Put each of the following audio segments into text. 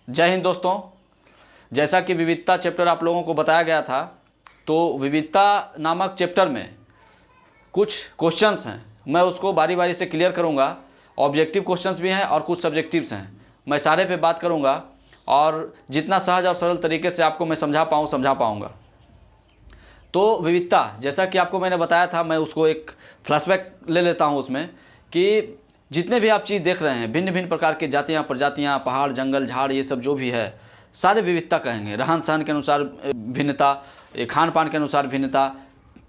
जय हिंद दोस्तों। जैसा कि विविधता चैप्टर आप लोगों को बताया गया था, तो विविधता नामक चैप्टर में कुछ क्वेश्चंस हैं, मैं उसको बारी बारी से क्लियर करूंगा। ऑब्जेक्टिव क्वेश्चंस भी हैं और कुछ सब्जेक्टिव्स हैं। मैं सारे पे बात करूंगा और जितना सहज और सरल तरीके से आपको मैं समझा पाऊंगा। तो विविधता, जैसा कि आपको मैंने बताया था, मैं उसको एक फ्लैशबैक ले लेता हूँ उसमें कि जितने भी आप चीज़ देख रहे हैं, भिन्न भिन्न प्रकार के जातियाँ, प्रजातियाँ, पहाड़, जंगल, झाड़, ये सब जो भी है सारे विविधता कहेंगे। रहन सहन के अनुसार भिन्नता, खान पान के अनुसार भिन्नता,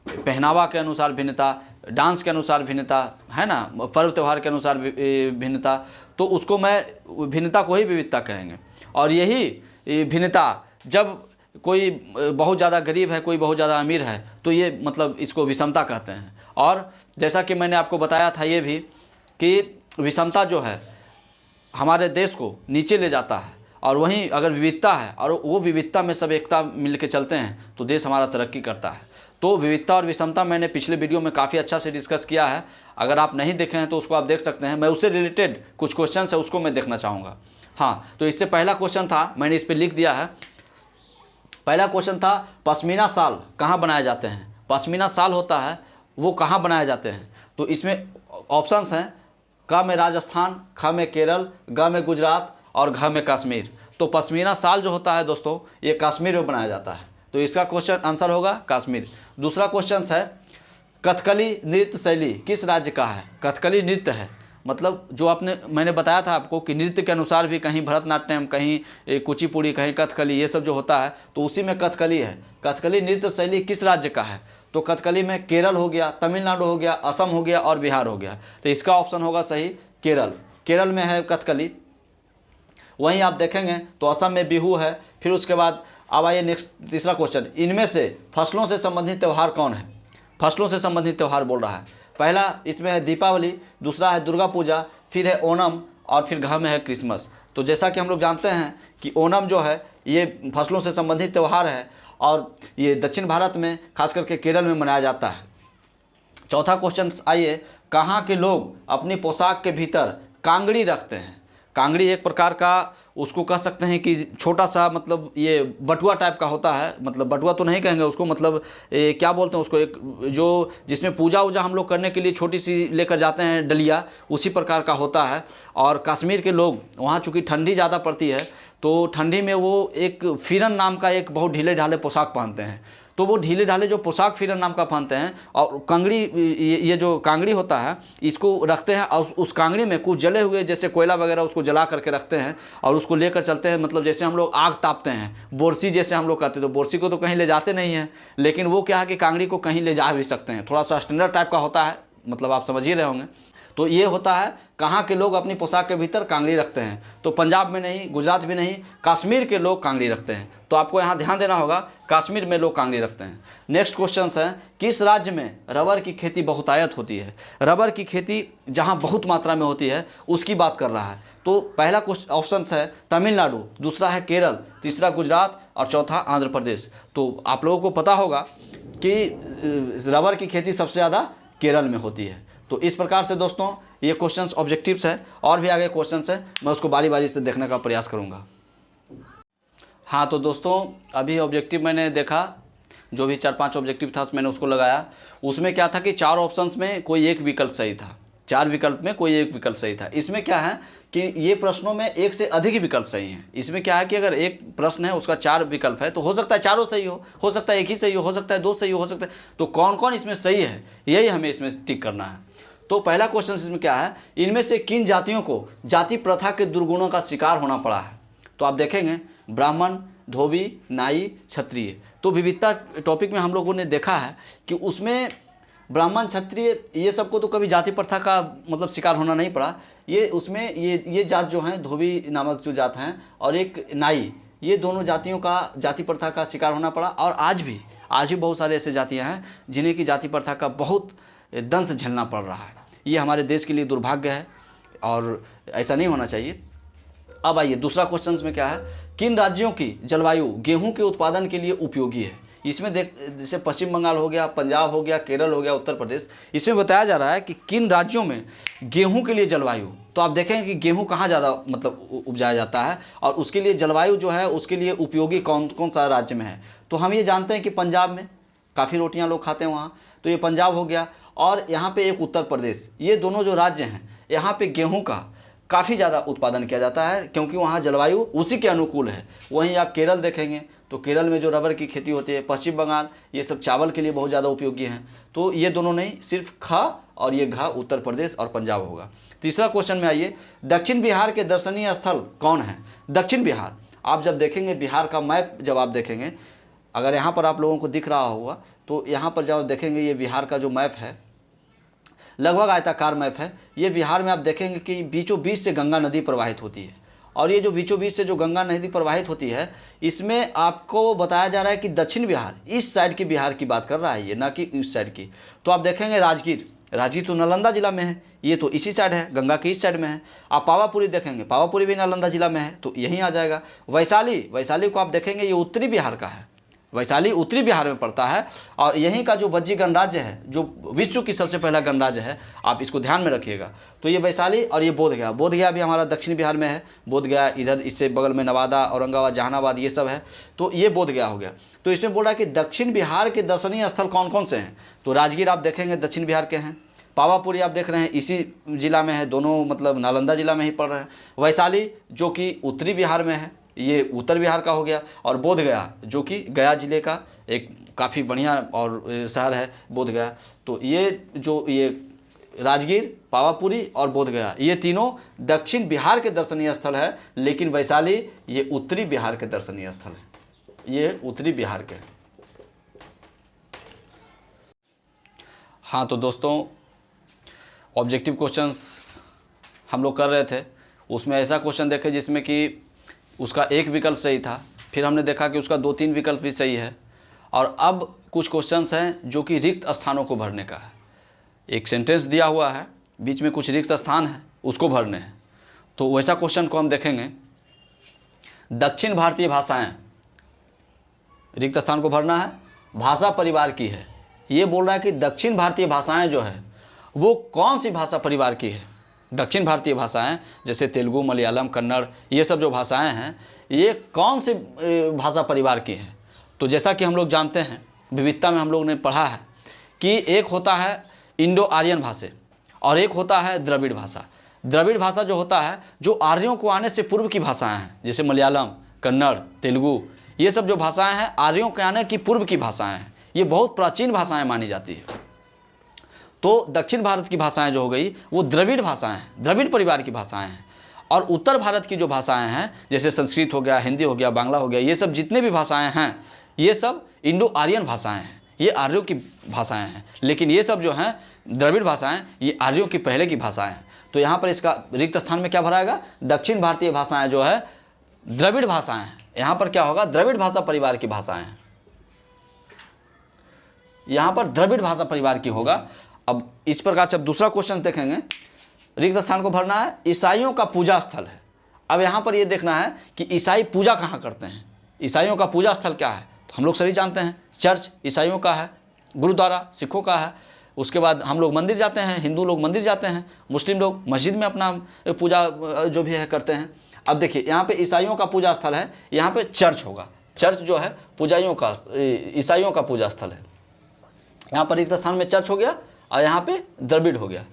पहनावा के अनुसार भिन्नता, डांस के अनुसार भिन्नता, है ना, पर्व त्यौहार के अनुसार भिन्नता, तो उसको मैं भिन्नता को ही विविधता कहेंगे। और यही भिन्नता, जब कोई बहुत ज़्यादा गरीब है, कोई बहुत ज़्यादा अमीर है, तो ये मतलब इसको विषमता कहते हैं। और जैसा कि मैंने आपको बताया था ये भी कि विषमता जो है हमारे देश को नीचे ले जाता है, और वहीं अगर विविधता है और वो विविधता में सब एकता मिल के चलते हैं तो देश हमारा तरक्की करता है। तो विविधता और विषमता मैंने पिछले वीडियो में काफ़ी अच्छा से डिस्कस किया है। अगर आप नहीं देखे हैं तो उसको आप देख सकते हैं। मैं उससे रिलेटेड कुछ क्वेश्चन है उसको मैं देखना चाहूँगा। हाँ, तो इससे पहला क्वेश्चन था, मैंने इस पर लिख दिया है। पहला क्वेश्चन था, पश्मीना शाल कहाँ बनाए जाते हैं? पश्मीना शाल होता है वो कहाँ बनाए जाते हैं? तो इसमें ऑप्शंस हैं, क में राजस्थान, ख में केरल, ग में गुजरात और घ में कश्मीर। तो पश्मीना शाल जो होता है दोस्तों, ये कश्मीर में बनाया जाता है। तो इसका क्वेश्चन आंसर होगा कश्मीर। दूसरा क्वेश्चन है, कथकली नृत्य शैली किस राज्य का है? कथकली नृत्य है, मतलब जो मैंने बताया था आपको कि नृत्य के अनुसार भी कहीं भरतनाट्यम, कहीं कुचिपुड़ी, कहीं कथकली, ये सब जो होता है तो उसी में कथकली है। कथकली नृत्य शैली किस राज्य का है? तो कथकली में केरल हो गया, तमिलनाडु हो गया, असम हो गया और बिहार हो गया। तो इसका ऑप्शन होगा सही केरल। केरल में है कथकली। वहीं आप देखेंगे तो असम में बिहू है। फिर उसके बाद अब आइए नेक्स्ट, तीसरा क्वेश्चन, इनमें से फसलों से संबंधित त्यौहार कौन है? फसलों से संबंधित त्यौहार बोल रहा है। पहला इसमें है दीपावली, दूसरा है दुर्गा पूजा, फिर है ओणम और फिर घ में है क्रिसमस। तो जैसा कि हम लोग जानते हैं कि ओणम जो है ये फसलों से संबंधित त्यौहार है और ये दक्षिण भारत में खास करके केरल में मनाया जाता है। चौथा क्वेश्चन आइए, कहाँ के लोग अपनी पोशाक के भीतर कांगड़ी रखते हैं? कांगड़ी एक प्रकार का, उसको कह सकते हैं कि छोटा सा, मतलब ये बटुआ टाइप का होता है। मतलब बटुआ तो नहीं कहेंगे उसको, मतलब क्या बोलते हैं उसको, एक जो जिसमें पूजा वूजा हम लोग करने के लिए छोटी सी लेकर जाते हैं डलिया, उसी प्रकार का होता है। और कश्मीर के लोग वहाँ चूँकि ठंडी ज़्यादा पड़ती है तो ठंडी में वो एक फिरन नाम का एक बहुत ढीले ढाले पोशाक पहनते हैं। तो वो ढीले ढाले जो पोशाक फिरन नाम का पहनते हैं और कंगड़ी, ये जो कांगड़ी होता है इसको रखते हैं और उस कांगड़ी में कुछ जले हुए जैसे कोयला वगैरह उसको जला करके रखते हैं और उसको लेकर चलते हैं। मतलब जैसे हम लोग आग तापते हैं, बोरसी जैसे हम लोग कहते हैं, तो बोरसी को तो कहीं ले जाते नहीं हैं, लेकिन वो क्या है कि कांगड़ी को कहीं ले जा भी सकते हैं। थोड़ा सा स्टैंडर्ड टाइप का होता है, मतलब आप समझ ही रहे होंगे। तो ये होता है कहाँ के लोग अपनी पोशाक के भीतर कांगड़ी रखते हैं। तो पंजाब में नहीं, गुजरात भी नहीं, कश्मीर के लोग कांगड़ी रखते हैं। तो आपको यहाँ ध्यान देना होगा, कश्मीर में लोग कांगड़ी रखते हैं। नेक्स्ट क्वेश्चन है, किस राज्य में रबर की खेती बहुतायत होती है? रबर की खेती जहाँ बहुत मात्रा में होती है उसकी बात कर रहा है। तो पहला ऑप्शन है तमिलनाडु, दूसरा है केरल, तीसरा गुजरात और चौथा आंध्र प्रदेश। तो आप लोगों को पता होगा कि रबर की खेती सबसे ज़्यादा केरल में होती है। तो इस प्रकार से दोस्तों ये क्वेश्चंस ऑब्जेक्टिव्स है, और भी आगे क्वेश्चंस है, मैं उसको बारी बारी से देखने का प्रयास करूंगा। हाँ, तो दोस्तों अभी ऑब्जेक्टिव मैंने देखा, जो भी 4-5 ऑब्जेक्टिव था मैंने उसको लगाया। उसमें क्या था कि 4 ऑप्शंस में कोई एक विकल्प सही था, 4 विकल्प में कोई एक विकल्प सही था। इसमें क्या है कि ये प्रश्नों में एक से अधिक विकल्प सही हैं। इसमें क्या है कि अगर एक प्रश्न है उसका 4 विकल्प है तो हो सकता है चारों सही हो सकता है एक ही सही हो सकता है 2 सही हो सकता है। तो कौन कौन इसमें सही है यही हमें इसमें टिक करना है। तो पहला क्वेश्चन इसमें क्या है, इनमें से किन जातियों को जाति प्रथा के दुर्गुणों का शिकार होना पड़ा है? तो आप देखेंगे ब्राह्मण, धोबी, नाई, क्षत्रिय। तो विविधता टॉपिक में हम लोगों ने देखा है कि उसमें ब्राह्मण, क्षत्रिय ये सबको तो कभी जाति प्रथा का मतलब शिकार होना नहीं पड़ा। ये उसमें ये जात जो हैं, धोबी नामक जो जात हैं और एक नाई, ये दोनों जातियों का जाति प्रथा का शिकार होना पड़ा। और आज भी बहुत सारे ऐसे जातियाँ हैं जिन्हें की जाति प्रथा का बहुत दंश झेलना पड़ रहा है। ये हमारे देश के लिए दुर्भाग्य है और ऐसा नहीं होना चाहिए। अब आइए दूसरा क्वेश्चन में क्या है, किन राज्यों की जलवायु गेहूं के उत्पादन के लिए उपयोगी है? इसमें जैसे पश्चिम बंगाल हो गया, पंजाब हो गया, केरल हो गया, उत्तर प्रदेश, इसमें बताया जा रहा है कि किन राज्यों में गेहूं के लिए जलवायु, तो आप देखेंगे कि गेहूं कहाँ ज़्यादा मतलब उपजाया जाता है और उसके लिए जलवायु जो है उसके लिए उपयोगी कौन कौन सा राज्य में है। तो हम ये जानते हैं कि पंजाब में काफ़ी रोटियां लोग खाते हैं वहाँ, तो ये पंजाब हो गया। और यहाँ पे एक उत्तर प्रदेश, ये दोनों जो राज्य हैं यहाँ पे गेहूं का काफ़ी ज़्यादा उत्पादन किया जाता है क्योंकि वहाँ जलवायु उसी के अनुकूल है। वहीं आप केरल देखेंगे तो केरल में जो रबर की खेती होती है, पश्चिम बंगाल, ये सब चावल के लिए बहुत ज़्यादा उपयोगी हैं। तो ये दोनों नहीं, सिर्फ खा और ये घा उत्तर प्रदेश और पंजाब होगा। तीसरा क्वेश्चन में आइए, दक्षिण बिहार के दर्शनीय स्थल कौन है? दक्षिण बिहार, आप जब देखेंगे बिहार का मैप, जब आप देखेंगे, अगर यहाँ पर आप लोगों को दिख रहा होगा तो यहाँ पर जब आप देखेंगे ये बिहार का जो मैप है लगभग आयताकार मैप है। ये बिहार में आप देखेंगे कि बीचों बीच से गंगा नदी प्रवाहित होती है और ये जो बीचों बीच से जो गंगा नदी प्रवाहित होती है इसमें आपको बताया जा रहा है कि दक्षिण बिहार, इस साइड की बिहार की बात कर रहा है ये, ना कि इस साइड की। तो आप देखेंगे राजगीर, राजगीर तो नालंदा जिला में है, ये तो इसी साइड है, गंगा की इस साइड में है। आप पावापुरी देखेंगे, पावापुरी भी नालंदा जिला में है, तो यहीं आ जाएगा। वैशाली, वैशाली को आप देखेंगे ये उत्तरी बिहार का है, वैशाली उत्तरी बिहार में पड़ता है। और यहीं का जो बज्जी गणराज्य है, जो विश्व की सबसे पहला गणराज्य है, आप इसको ध्यान में रखिएगा। तो ये वैशाली और ये बोधगया, बोधगया भी हमारा दक्षिण बिहार में है। बोधगया इधर, इससे बगल में नवादा, औरंगाबाद, जहानाबाद, ये सब है, तो ये बोधगया हो गया। तो इसमें बोल रहा है कि दक्षिण बिहार के दर्शनीय स्थल कौन कौन से हैं? तो राजगीर आप देखेंगे दक्षिण बिहार के हैं, पावापुरी आप देख रहे हैं इसी जिला में है, दोनों मतलब नालंदा जिला में ही पड़ रहे हैं। वैशाली जो कि उत्तरी बिहार में है, ये उत्तर बिहार का हो गया। और बोधगया जो कि गया जिले का एक काफ़ी बढ़िया और शहर है बोधगया। तो ये जो ये राजगीर, पावापुरी और बोधगया, ये तीनों दक्षिण बिहार के दर्शनीय स्थल है, लेकिन वैशाली ये उत्तरी बिहार के दर्शनीय स्थल है, ये उत्तरी बिहार के। हाँ तो दोस्तों, ऑब्जेक्टिव क्वेश्चंस हम लोग कर रहे थे, उसमें ऐसा क्वेश्चन देखे जिसमें कि उसका एक विकल्प सही था, फिर हमने देखा कि उसका 2-3 विकल्प भी सही है। और अब कुछ क्वेश्चंस हैं जो कि रिक्त स्थानों को भरने का है। एक सेंटेंस दिया हुआ है, बीच में कुछ रिक्त स्थान है, उसको भरने हैं। तो वैसा क्वेश्चन को हम देखेंगे। दक्षिण भारतीय भाषाएं, रिक्त स्थान को भरना है, भाषा परिवार की है। ये बोल रहा है कि दक्षिण भारतीय भाषाएं जो है वो कौन सी भाषा परिवार की है। दक्षिण भारतीय भाषाएं जैसे तेलुगु, मलयालम, कन्नड़, ये सब जो भाषाएं हैं ये कौन से भाषा परिवार की हैं? तो जैसा कि हम लोग जानते हैं, विविधता में हम लोग ने पढ़ा है कि एक होता है इंडो आर्यन भाषा और एक होता है द्रविड़ भाषा। द्रविड़ भाषा जो होता है जो आर्यों को आने से पूर्व की भाषाएं हैं, जैसे मलयालम, कन्नड़, तेलुगु, ये सब जो भाषाएं हैं आर्यों के आने की पूर्व की भाषाएं हैं, ये बहुत प्राचीन भाषाएं मानी जाती है। तो दक्षिण भारत की भाषाएं जो हो गई वो द्रविड़ भाषाएं हैं, द्रविड़ परिवार की भाषाएं हैं। और उत्तर भारत की जो भाषाएं हैं जैसे संस्कृत हो गया, हिंदी हो गया, बांग्ला हो गया, ये सब जितने भी भाषाएं हैं ये सब इंडो आर्यन भाषाएं हैं, ये आर्यों की भाषाएं हैं। लेकिन ये सब जो हैं द्रविड़ भाषाएं, ये आर्यों की पहले की भाषाएं हैं। तो यहाँ पर इसका रिक्त स्थान में क्या भराएगा? दक्षिण भारतीय भाषाएं जो है द्रविड़ भाषाएं हैं। यहाँ पर क्या होगा? द्रविड़ भाषा परिवार की भाषाएं हैं, यहाँ पर द्रविड़ भाषा परिवार की होगा। अब इस प्रकार से अब दूसरा क्वेश्चन देखेंगे। रिक्त स्थान को भरना है, ईसाइयों का पूजा स्थल है। अब यहाँ पर ये देखना है कि ईसाई पूजा कहाँ करते हैं, ईसाइयों का पूजा स्थल क्या है। तो हम लोग सभी जानते हैं चर्च ईसाइयों का है, गुरुद्वारा सिखों का है। उसके बाद हम लोग मंदिर जाते हैं, हिंदू लोग मंदिर जाते हैं, मुस्लिम लोग मस्जिद में अपना पूजा जो भी है करते हैं। अब देखिए यहाँ पे ईसाइयों का पूजा स्थल है, यहाँ पे चर्च होगा। चर्च जो है पूजाइयों का, ईसाइयों का पूजा स्थल है। यहाँ पर रिक्त स्थान में चर्च हो गया और यहाँ पे द्रविड़ हो गया।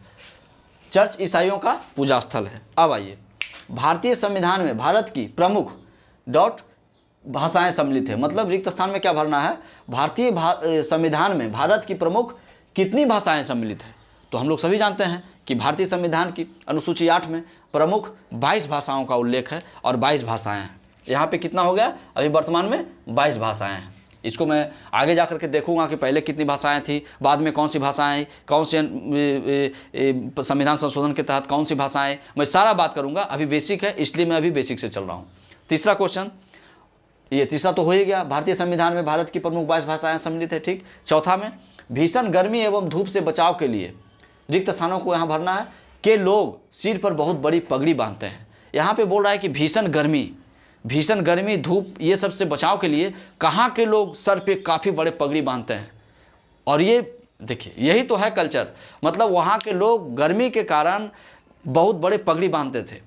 चर्च ईसाइयों का पूजा स्थल है। अब आइए, भारतीय संविधान में भारत की प्रमुख भाषाएं सम्मिलित है। मतलब रिक्त स्थान में क्या भरना है? भारतीय संविधान में भारत की प्रमुख कितनी भाषाएं सम्मिलित है। तो हम लोग सभी जानते हैं कि भारतीय संविधान की अनुसूची 8 में प्रमुख 22 भाषाओं का उल्लेख है और 22 भाषाएं हैं। यहाँ पे कितना हो गया? अभी वर्तमान में 22 भाषाएं हैं। इसको मैं आगे जा कर के देखूंगा कि पहले कितनी भाषाएं थी, बाद में कौन सी भाषाएं आई, कौन से संविधान संशोधन के तहत कौन सी भाषाएं, मैं सारा बात करूंगा। अभी बेसिक है इसलिए मैं अभी बेसिक से चल रहा हूं। तीसरा क्वेश्चन, ये तीसरा तो हो ही गया, भारतीय संविधान में भारत की प्रमुख 22 भाषाएं सम्मिलित है, ठीक। चौथा में भीषण गर्मी एवं धूप से बचाव के लिए रिक्त स्थानों को यहाँ भरना है कि लोग सिर पर बहुत बड़ी पगड़ी बांधते हैं। यहाँ पे बोल रहा है कि भीषण गर्मी, धूप, ये सब से बचाव के लिए कहाँ के लोग सर पे काफ़ी बड़े पगड़ी बांधते हैं। और ये देखिए यही तो है कल्चर। मतलब वहाँ के लोग गर्मी के कारण बहुत बड़े पगड़ी बांधते थे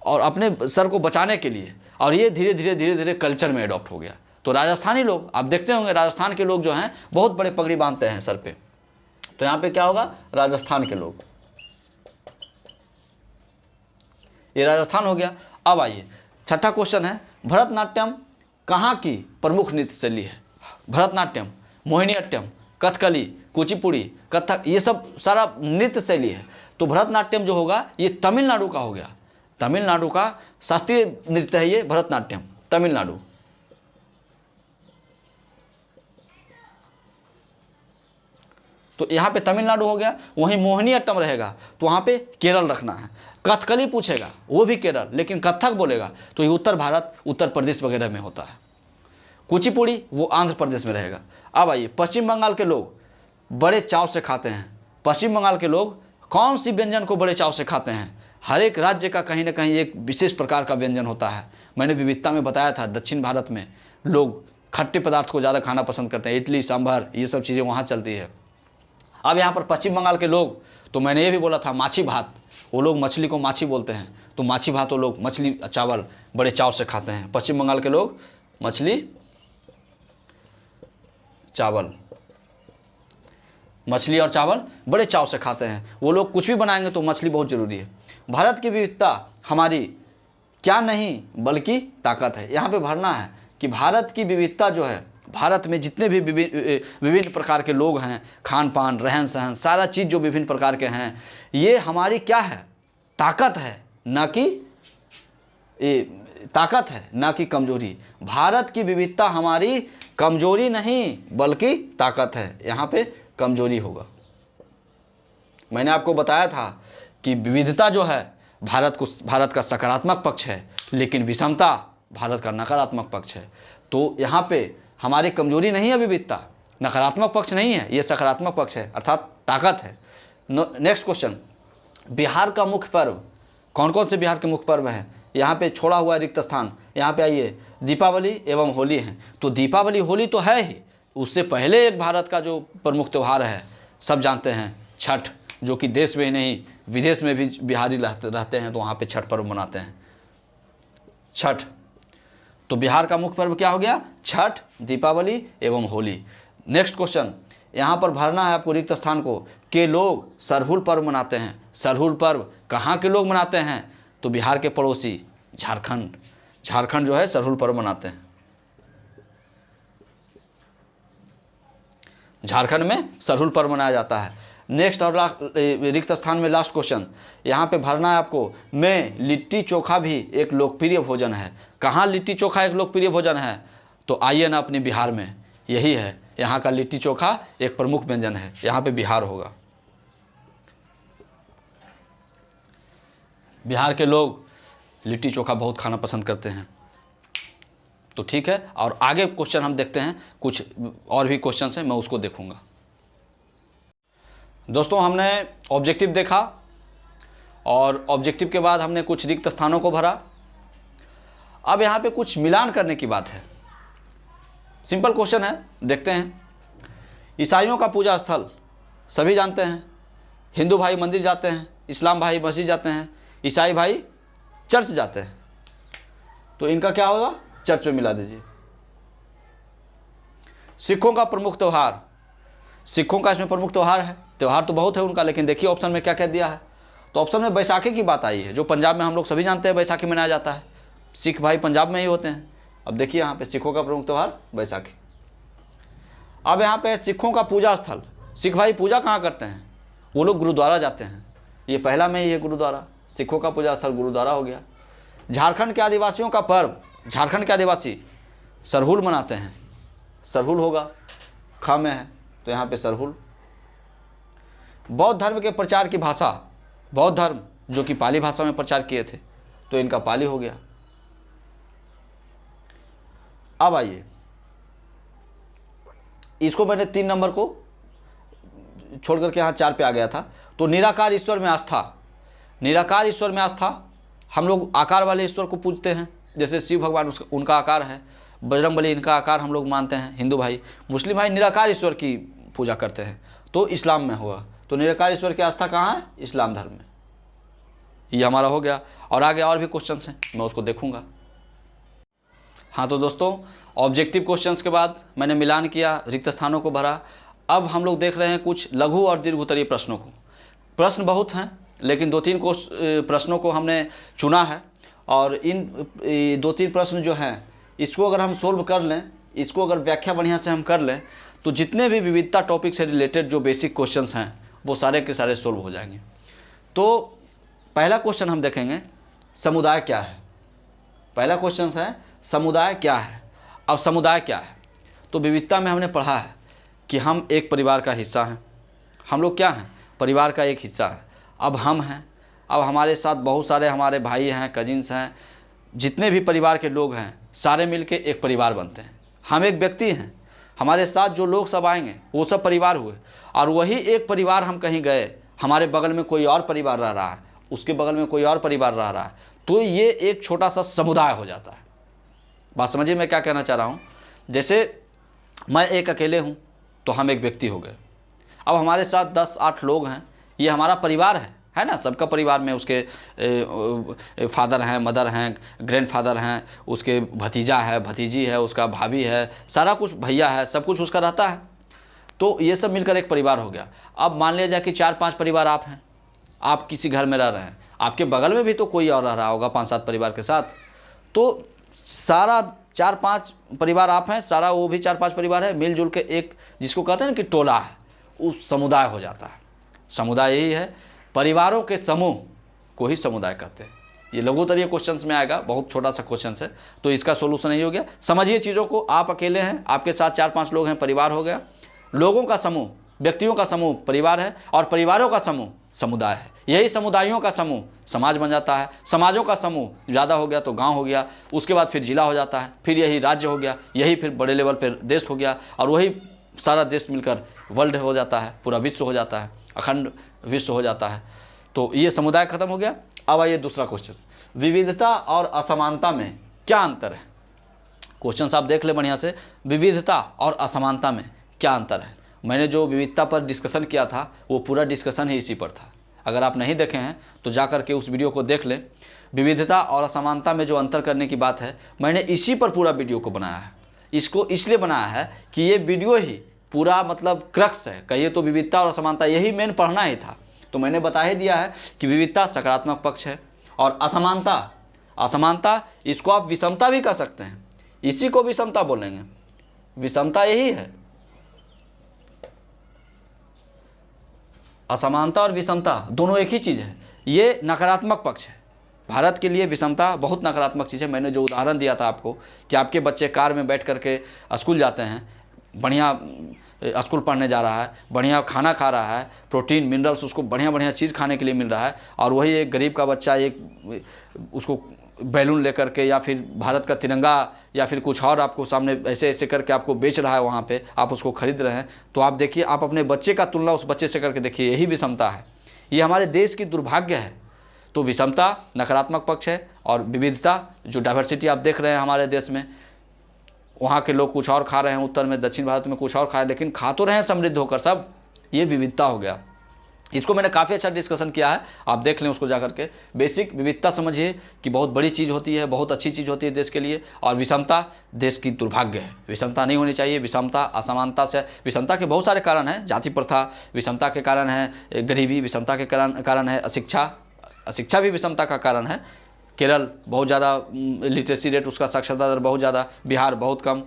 और अपने सर को बचाने के लिए, और ये धीरे धीरे कल्चर में अडॉप्ट हो गया। तो राजस्थानी लोग आप देखते होंगे, राजस्थान के लोग जो हैं बहुत बड़े पगड़ी बांधते हैं सर पे। तो यहाँ पे क्या होगा, राजस्थान के लोग, ये राजस्थान हो गया। अब आइए छठा क्वेश्चन है, भरतनाट्यम कहाँ की प्रमुख नृत्य शैली है? भरतनाट्यम, मोहिनीअट्टम, कथकली, कुचिपुड़ी, कथक, ये सब सारा नृत्य शैली है। तो भरतनाट्यम जो होगा ये तमिलनाडु का हो गया। तमिलनाडु का शास्त्रीय नृत्य है ये भरतनाट्यम, तमिलनाडु। तो यहाँ पे तमिलनाडु हो गया। वहीं मोहिनीअट्टम रहेगा तो वहाँ पे केरल रखना है। कथकली पूछेगा वो भी केरल, लेकिन कथक बोलेगा तो ये उत्तर भारत, उत्तर प्रदेश वगैरह में होता है। कुचिपुड़ी वो आंध्र प्रदेश में रहेगा। अब आइए, पश्चिम बंगाल के लोग बड़े चाव से खाते हैं। पश्चिम बंगाल के लोग कौन सी व्यंजन को बड़े चाव से खाते हैं? हर एक राज्य का कहीं ना कहीं एक विशेष प्रकार का व्यंजन होता है। मैंने विविधता में बताया था, दक्षिण भारत में लोग खट्टे पदार्थ को ज़्यादा खाना पसंद करते हैं, इडली सांभर ये सब चीज़ें वहाँ चलती है। अब यहाँ पर पश्चिम बंगाल के लोग, तो मैंने ये भी बोला था माछी भात, वो लोग मछली को माछी बोलते हैं, तो माछी भात वो लोग मछली चावल बड़े चाव से खाते हैं। पश्चिम बंगाल के लोग मछली चावल, मछली और चावल बड़े चाव से खाते हैं। वो लोग कुछ भी बनाएंगे तो मछली बहुत ज़रूरी है। भारत की विविधता हमारी क्या नहीं बल्कि ताकत है। यहाँ पे भरना है कि भारत की विविधता जो है, भारत में जितने भी विभिन्न प्रकार के लोग हैं, खान पान, रहन सहन, सारा चीज़ जो विभिन्न प्रकार के हैं, ये हमारी क्या है? ताकत है, ना कि ताकत है, ना कि कमजोरी। भारत की विविधता हमारी कमजोरी नहीं बल्कि ताकत है। यहाँ पे कमजोरी होगा। मैंने आपको बताया था कि विविधता जो है भारत का सकारात्मक पक्ष है, लेकिन विषमता भारत का नकारात्मक पक्ष है। तो यहाँ पे हमारी कमजोरी नहीं है विविधता, नकारात्मक पक्ष नहीं है, ये सकारात्मक पक्ष है, अर्थात ताकत है। नेक्स्ट क्वेश्चन, बिहार का मुख्य पर्व कौन कौन से बिहार के मुख्य पर्व हैं? यहाँ पे छोड़ा हुआ रिक्त स्थान, यहाँ पे आइए, दीपावली एवं होली हैं। तो दीपावली होली तो है ही, उससे पहले एक भारत का जो प्रमुख त्यौहार है सब जानते हैं, छठ, जो कि देश में ही नहीं विदेश में भी बिहारी रहते हैं तो वहाँ पे छठ पर्व मनाते हैं, छठ। तो बिहार का मुख्य पर्व क्या हो गया? छठ, दीपावली एवं होली। नेक्स्ट क्वेश्चन, यहाँ पर भरना है आपको रिक्त स्थान को, के लोग सरहुल पर्व मनाते हैं। सरहुल पर्व कहाँ के लोग मनाते हैं? तो बिहार के पड़ोसी झारखंड, झारखंड जो है सरहुल पर्व मनाते हैं। झारखंड में सरहुल पर्व मनाया जाता है। नेक्स्ट और रिक्त स्थान में लास्ट क्वेश्चन, यहाँ पे भरना है आपको, में लिट्टी चोखा भी एक लोकप्रिय भोजन है। कहाँ लिट्टी चोखा एक लोकप्रिय भोजन है? तो आइए ना अपने बिहार में, यही है, यहाँ का लिट्टी चोखा एक प्रमुख व्यंजन है, यहाँ पे बिहार होगा। बिहार के लोग लिट्टी चोखा बहुत खाना पसंद करते हैं। तो ठीक है, और आगे क्वेश्चन हम देखते हैं, कुछ और भी क्वेश्चन हैं, मैं उसको देखूंगा। दोस्तों हमने ऑब्जेक्टिव देखा और ऑब्जेक्टिव के बाद हमने कुछ रिक्त स्थानों को भरा। अब यहाँ पे कुछ मिलान करने की बात है। सिंपल क्वेश्चन है, देखते हैं। ईसाइयों का पूजा स्थल सभी जानते हैं, हिंदू भाई मंदिर जाते हैं, इस्लाम भाई मस्जिद जाते हैं, ईसाई भाई चर्च जाते हैं। तो इनका क्या होगा? चर्च में मिला दीजिए। सिखों का प्रमुख त्यौहार, सिखों का इसमें प्रमुख त्यौहार है, त्यौहार तो बहुत है उनका, लेकिन देखिए ऑप्शन में क्या कह दिया है। तो ऑप्शन में बैसाखी की बात आई है, जो पंजाब में हम लोग सभी जानते हैं बैसाखी मनाया जाता है, सिख भाई पंजाब में ही होते हैं। अब देखिए यहाँ पे सिखों का प्रमुख त्यौहार बैसाखी। अब यहाँ पे सिखों का पूजा स्थल, सिख भाई पूजा कहाँ करते हैं? वो लोग गुरुद्वारा जाते हैं, ये पहला में ही है गुरुद्वारा, सिखों का पूजा स्थल गुरुद्वारा हो गया। झारखंड के आदिवासियों का पर्व, झारखंड के आदिवासी सरहुल मनाते हैं, सरहुल होगा, ख में है तो यहाँ पे सरहुल। बौद्ध धर्म के प्रचार की भाषा, बौद्ध धर्म जो कि पाली भाषा में प्रचार किए थे तो इनका पाली हो गया। अब आइए, इसको मैंने 3 नंबर को छोड़ करके यहाँ 4 पे आ गया था। तो निराकार ईश्वर में आस्था, निराकार ईश्वर में आस्था, हम लोग आकार वाले ईश्वर को पूजते हैं, जैसे शिव भगवान उनका आकार है, बजरंगबली इनका आकार हम लोग मानते हैं हिंदू भाई। मुस्लिम भाई निराकार ईश्वर की पूजा करते हैं। तो इस्लाम में होगा। तो निराकार ईश्वर की आस्था कहाँ है? इस्लाम धर्म में। ये हमारा हो गया। और आगे और भी क्वेश्चन हैं, मैं उसको देखूंगा। हाँ तो दोस्तों, ऑब्जेक्टिव क्वेश्चंस के बाद मैंने मिलान किया, रिक्त स्थानों को भरा। अब हम लोग देख रहे हैं कुछ लघु और दीर्घ उत्तरीय प्रश्नों को। प्रश्न बहुत हैं, लेकिन 2-3 प्रश्नों को हमने चुना है। और इन 2-3 प्रश्न जो हैं, इसको अगर हम सोल्व कर लें, इसको अगर व्याख्या बढ़िया से हम कर लें, तो जितने भी विविधता टॉपिक से रिलेटेड जो बेसिक क्वेश्चंस हैं वो सारे के सारे सोल्व हो जाएंगे। तो पहला क्वेश्चन हम देखेंगे, समुदाय क्या है। पहला क्वेश्चन है समुदाय क्या है। अब समुदाय क्या है? तो विविधता में हमने पढ़ा है कि हम एक परिवार का हिस्सा हैं। हम लोग क्या हैं? परिवार का एक हिस्सा है। अब हम हैं, अब हमारे साथ बहुत सारे हमारे भाई हैं, कजिन्स हैं, जितने भी परिवार के लोग हैं सारे मिलके एक परिवार बनते हैं। हम एक व्यक्ति हैं, हमारे साथ जो लोग सब आएंगे वो सब परिवार हुए। और वही एक परिवार हम कहीं गए, हमारे बगल में कोई और परिवार रह रहा है, उसके बगल में कोई और परिवार रह रहा है, तो ये एक छोटा सा समुदाय हो जाता है। बात समझिए मैं क्या कहना चाह रहा हूँ। जैसे मैं एक अकेले हूँ तो हम एक व्यक्ति हो गए। अब हमारे साथ 10-8 लोग हैं, ये हमारा परिवार है ना। सबका परिवार में उसके फादर हैं, मदर हैं, ग्रैंडफादर हैं, उसके भतीजा है, भतीजी है, उसका भाभी है, सारा कुछ भैया है, सब कुछ उसका रहता है। तो ये सब मिलकर एक परिवार हो गया। अब मान लिया जाए कि 4-5 परिवार आप हैं, आप किसी घर में रह रहे हैं, आपके बगल में भी तो कोई और रह रहा होगा 5-7 परिवार के साथ। तो सारा 4-5 परिवार आप हैं, सारा वो भी 4-5 परिवार है, मिलजुल के एक, जिसको कहते हैं ना कि टोला है, उस समुदाय हो जाता है। समुदाय यही है, परिवारों के समूह को ही समुदाय कहते हैं। ये लघुतरीय क्वेश्चंस में आएगा, बहुत छोटा सा क्वेश्चन है, तो इसका सोल्यूशन यही हो गया। समझिए चीज़ों को, आप अकेले हैं, आपके साथ 4-5 लोग हैं, परिवार हो गया। लोगों का समूह, व्यक्तियों का समूह परिवार है, और परिवारों का समूह समुदाय है। यही समुदायों का समूह समाज बन जाता है। समाजों का समूह ज़्यादा हो गया तो गांव हो गया, उसके बाद फिर जिला हो जाता है, फिर यही राज्य हो गया, यही फिर बड़े लेवल पर देश हो गया, और वही सारा देश मिलकर वर्ल्ड हो जाता है, पूरा विश्व हो जाता है, अखंड विश्व हो जाता है। तो ये समुदाय खत्म हो गया। अब आइए दूसरा क्वेश्चन, विविधता और असमानता में क्या अंतर है। क्वेश्चन आप देख ले बढ़िया से, विविधता और असमानता में क्या अंतर है। मैंने जो विविधता पर डिस्कशन किया था वो पूरा डिस्कशन ही इसी पर था। अगर आप नहीं देखे हैं तो जाकर के उस वीडियो को देख लें। विविधता और असमानता में जो अंतर करने की बात है, मैंने इसी पर पूरा वीडियो को बनाया है। इसको इसलिए बनाया है कि ये वीडियो ही पूरा मतलब क्रक्स है, कहिए तो विविधता और असमानता यही मेन पढ़ना ही था। तो मैंने बता ही दिया है कि विविधता सकारात्मक पक्ष है, और असमानता इसको आप विषमता भी कह सकते हैं, इसी को विषमता बोलेंगे। विषमता यही है, असमानता और विषमता दोनों एक ही चीज़ है। ये नकारात्मक पक्ष है। भारत के लिए विषमता बहुत नकारात्मक चीज़ है। मैंने जो उदाहरण दिया था आपको कि आपके बच्चे कार में बैठ करके स्कूल जाते हैं, बढ़िया स्कूल पढ़ने जा रहा है, बढ़िया खाना खा रहा है, प्रोटीन मिनरल्स उसको बढ़िया बढ़िया चीज़ खाने के लिए मिल रहा है, और वही एक गरीब का बच्चा एक उसको बैलून लेकर के या फिर भारत का तिरंगा या फिर कुछ और आपको सामने ऐसे ऐसे करके आपको बेच रहा है, वहाँ पे आप उसको खरीद रहे हैं। तो आप देखिए, आप अपने बच्चे का तुलना उस बच्चे से करके देखिए, यही विषमता है। ये हमारे देश की दुर्भाग्य है। तो विषमता नकारात्मक पक्ष है, और विविधता जो डाइवर्सिटी आप देख रहे हैं हमारे देश में, वहाँ के लोग कुछ और खा रहे हैं, उत्तर में दक्षिण भारत में कुछ और खा रहे हैं, लेकिन खा तो रहे हैं समृद्ध होकर सब, ये विविधता हो गया। इसको मैंने काफ़ी अच्छा डिस्कशन किया है, आप देख लें उसको जाकर के। बेसिक विविधता समझिए कि बहुत बड़ी चीज़ होती है, बहुत अच्छी चीज़ होती है देश के लिए, और विषमता देश की दुर्भाग्य है। विषमता नहीं होनी चाहिए। विषमता असमानता से, विषमता के बहुत सारे कारण हैं, जाति प्रथा विषमता के कारण है, गरीबी विषमता के कारण है, अशिक्षा भी विषमता का कारण है। केरल बहुत ज़्यादा लिटरेसी रेट, उसका साक्षरता दर बहुत ज़्यादा, बिहार बहुत कम।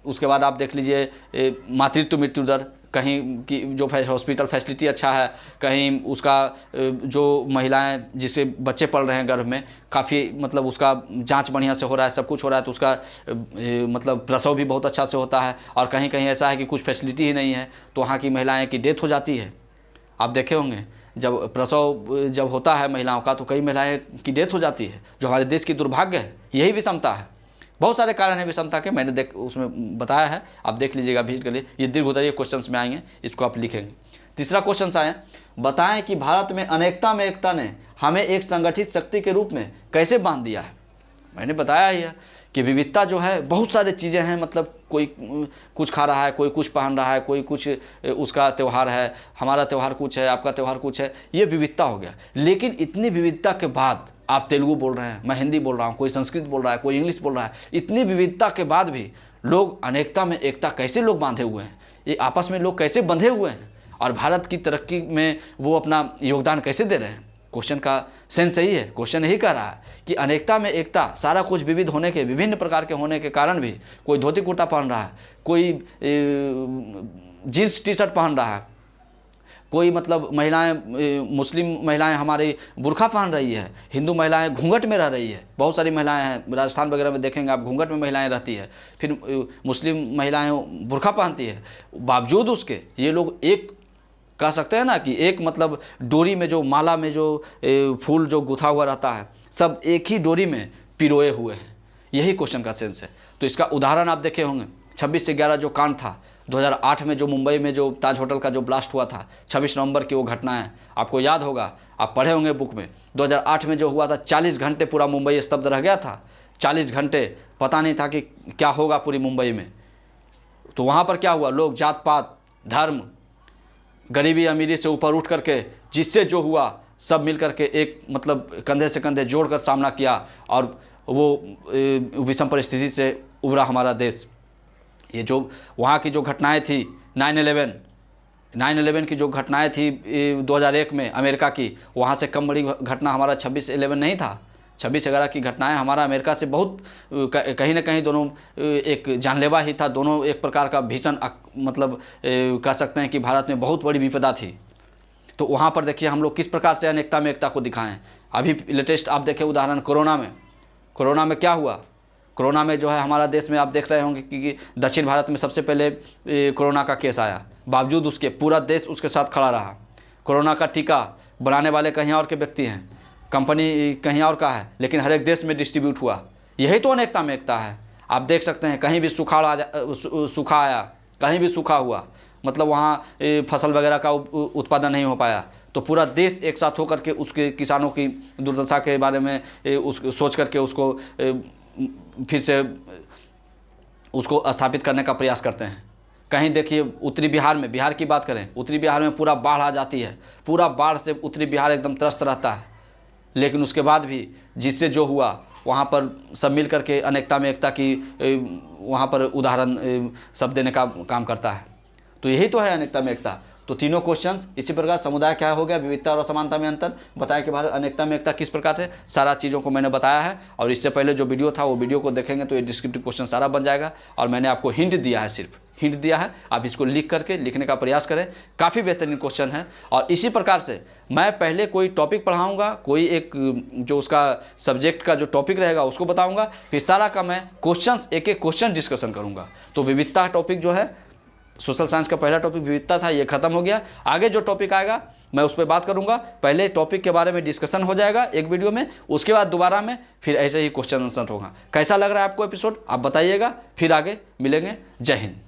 उसके बाद आप देख लीजिए मातृत्व मृत्यु दर, कहीं की जो हॉस्पिटल फैसिलिटी अच्छा है, कहीं उसका जो महिलाएं जिससे बच्चे पल रहे हैं गर्भ में, काफ़ी मतलब उसका जांच बढ़िया से हो रहा है, सब कुछ हो रहा है, तो उसका मतलब प्रसव भी बहुत अच्छा से होता है। और कहीं कहीं ऐसा है कि कुछ फैसिलिटी ही नहीं है, तो वहाँ की महिलाएं की डेथ हो जाती है। आप देखे होंगे जब प्रसव जब होता है महिलाओं का, तो कई महिलाएं की डेथ हो जाती है, जो हमारे देश की दुर्भाग्य है। यही विषमता है। बहुत सारे कारण हैं विषमता के, मैंने उसमें बताया है, आप देख लीजिएगा भीड़ के लिए। ये दीर्घ उत्तरीय क्वेश्चंस में आएंगे, इसको आप लिखेंगे। तीसरा क्वेश्चन आए, बताएं कि भारत में अनेकता में एकता ने हमें एक संगठित शक्ति के रूप में कैसे बांध दिया है। मैंने बताया ही है कि विविधता जो है बहुत सारी चीज़ें हैं, मतलब कोई कुछ खा रहा है, कोई कुछ पहन रहा है, कोई कुछ उसका त्यौहार है, हमारा त्यौहार कुछ है, आपका त्यौहार कुछ है, ये विविधता हो गया। लेकिन इतनी विविधता के बाद आप तेलुगु बोल रहे हैं, मैं हिंदी बोल रहा हूँ, कोई संस्कृत बोल रहा है, कोई इंग्लिश बोल रहा है, इतनी विविधता के बाद भी लोग अनेकता में एकता कैसे लोग बांधे हुए हैं, ये आपस में लोग कैसे बंधे हुए हैं और भारत की तरक्की में वो अपना योगदान कैसे दे रहे हैं। क्वेश्चन का सेंस यही है, क्वेश्चन यही कह रहा है कि अनेकता में एकता, सारा कुछ विविध होने के, विभिन्न प्रकार के होने के कारण भी कोई धोती कुर्ता पहन रहा है, कोई जीन्स टी शर्ट पहन रहा है, कोई मतलब महिलाएं, मुस्लिम महिलाएं हमारी बुर्खा पहन रही है, हिंदू महिलाएं घूंघट में रह रही है, बहुत सारी महिलाएं हैं राजस्थान वगैरह में देखेंगे आप, घूंघट में महिलाएं रहती है, फिर मुस्लिम महिलाएं बुर्खा पहनती है, बावजूद उसके ये लोग एक कह सकते हैं ना कि एक मतलब डोरी में जो माला में जो फूल जो गुथा हुआ रहता है, सब एक ही डोरी में पिरोए हुए हैं। यही क्वेश्चन का सेंस है। तो इसका उदाहरण आप देखे होंगे 26/11 जो कांड था 2008 में, जो मुंबई में जो ताज होटल का जो ब्लास्ट हुआ था, 26 नवंबर की वो घटना है, आपको याद होगा, आप पढ़े होंगे बुक में। 2008 में जो हुआ था, 40 घंटे पूरा मुंबई स्तब्ध रह गया था, 40 घंटे पता नहीं था कि क्या होगा पूरी मुंबई में। तो वहाँ पर क्या हुआ, लोग जात पात, धर्म, गरीबी अमीरी से ऊपर उठ करके जिससे जो हुआ सब मिल करके एक मतलब कंधे से कंधे जोड़कर सामना किया और वो विषम परिस्थिति से उभरा हमारा देश। ये जो वहाँ की जो घटनाएं थी 9/11 की जो घटनाएं थी 2001 में अमेरिका की, वहाँ से कम बड़ी घटना हमारा 26/11 नहीं था। 26/11 की घटनाएं हमारा अमेरिका से बहुत कहीं ना कहीं दोनों एक जानलेवा ही था, दोनों एक प्रकार का भीषण मतलब कह सकते हैं कि भारत में बहुत बड़ी विपदा थी। तो वहाँ पर देखिए हम लोग किस प्रकार से अनेकता में एकता को दिखाएं। अभी लेटेस्ट आप देखें उदाहरण कोरोना में क्या हुआ। कोरोना में जो है हमारा देश में आप देख रहे होंगे कि दक्षिण भारत में सबसे पहले कोरोना का केस आया, बावजूद उसके पूरा देश उसके साथ खड़ा रहा। कोरोना का टीका बनाने वाले कहीं और के व्यक्ति हैं, कंपनी कहीं और का है, लेकिन हर एक देश में डिस्ट्रीब्यूट हुआ। यही तो अनेकता में एकता है। आप देख सकते हैं कहीं भी सूखा आया, कहीं भी सूखा हुआ, मतलब वहाँ फसल वगैरह का उत्पादन नहीं हो पाया, तो पूरा देश एक साथ होकर के उसके किसानों की दुर्दशा के बारे में सोच करके उसको फिर से उसको स्थापित करने का प्रयास करते हैं। कहीं देखिए उत्तरी बिहार में, बिहार की बात करें, उत्तरी बिहार में पूरा बाढ़ आ जाती है, पूरा बाढ़ से उत्तरी बिहार एकदम त्रस्त रहता है, लेकिन उसके बाद भी जिससे जो हुआ वहाँ पर सब मिल करके अनेकता में एकता की वहाँ पर उदाहरण सब देने का काम करता है। तो यही तो है अनेकता में एकता। तो तीनों क्वेश्चंस इसी प्रकार, समुदाय क्या हो गया, विविधता और असमानता में अंतर, बताया कि भारत अनेकता में एकता किस प्रकार से, सारा चीज़ों को मैंने बताया है। और इससे पहले जो वीडियो था वो वीडियो को देखेंगे तो ये डिस्क्रिप्टिव क्वेश्चन सारा बन जाएगा। और मैंने आपको हिंट दिया है, सिर्फ हिंट दिया है, आप इसको लिख करके लिखने का प्रयास करें, काफ़ी बेहतरीन क्वेश्चन है। और इसी प्रकार से मैं पहले कोई टॉपिक पढ़ाऊँगा, कोई एक जो उसका सब्जेक्ट का जो टॉपिक रहेगा उसको बताऊँगा, फिर सारा का मैं क्वेश्चंस एक एक क्वेश्चन डिस्कशन करूँगा। तो विविधता टॉपिक जो है, सोशल साइंस का पहला टॉपिक विविधता था, ये खत्म हो गया। आगे जो टॉपिक आएगा मैं उस पर बात करूंगा। पहले टॉपिक के बारे में डिस्कशन हो जाएगा एक वीडियो में, उसके बाद दोबारा में फिर ऐसे ही क्वेश्चन आंसर होगा। कैसा लग रहा है आपको एपिसोड, आप बताइएगा, फिर आगे मिलेंगे। जय हिंद।